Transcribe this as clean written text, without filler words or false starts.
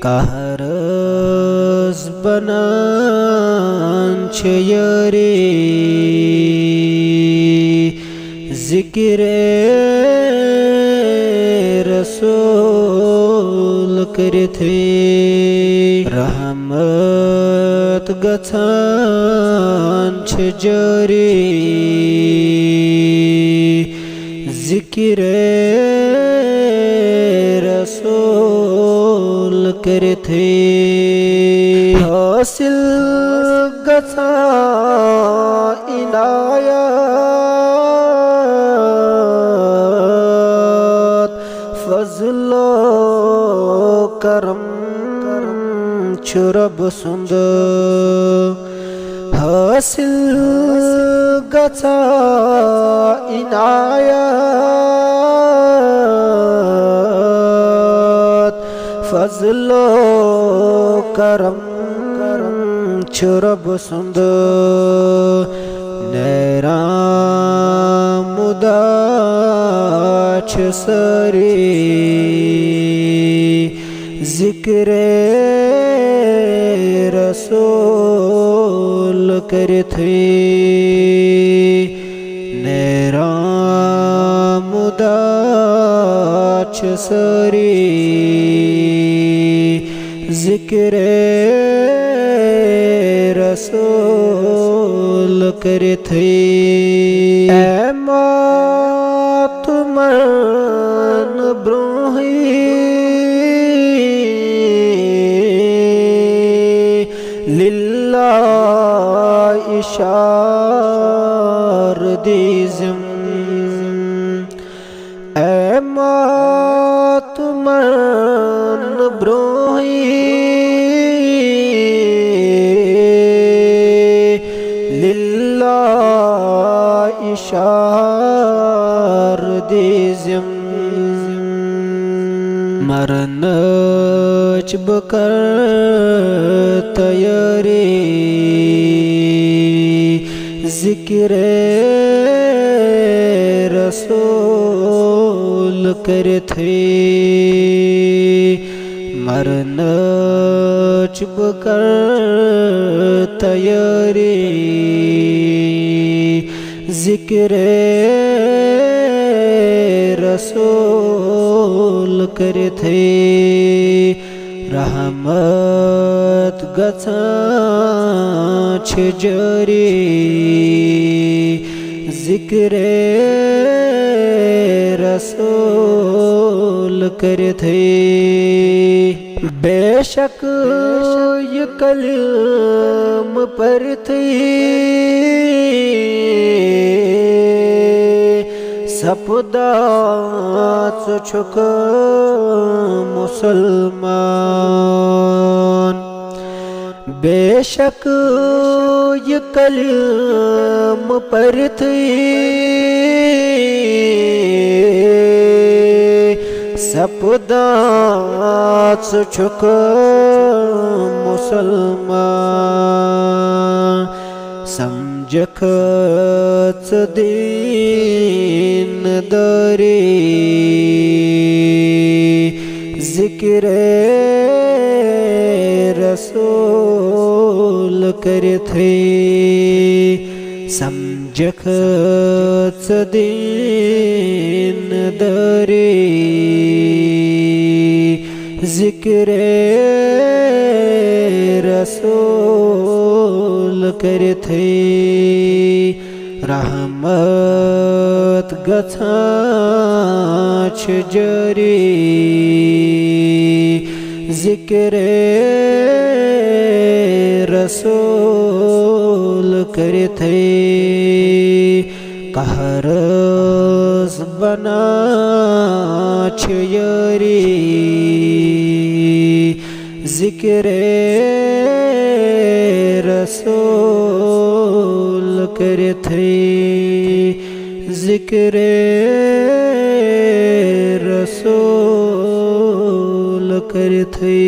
Kahrız banan çeyari zikre Rasul kırtı rahmet gatan çecari zikre Rasul kırtı hasil gata inayat fazlo karam çırab sundu hasil gata inayat fazlo karam çırab sundu nera mudaç sari zikre Rasul करते नेरा मुदाच सरी जिक्रे रसूल करते तुमन ब्रोही इशार दीज़म तुमन ब्रोही लिल्ला इशार दीज़म मरन बकर तैयारी जिक्रे रसूल करते मरन चुप कर तैयारी जिक्रे रसूल करते रहमत गछ जरी जिक्रे रसूल करते बेशक ये कलम पढ़ते सपदात छुक मुसलमान बेशक ये कलम पढ़ते सपदात छुक मुसलमान समझख दीन दरी जिक्रे रसूल करते समझख दीन दरी जिक्रे रसूल करते रहमत गछ जरी जिक्रे रसूल करते कहरस बना यरी जिक्रे रसूल करते जिक्रे रसूल करते।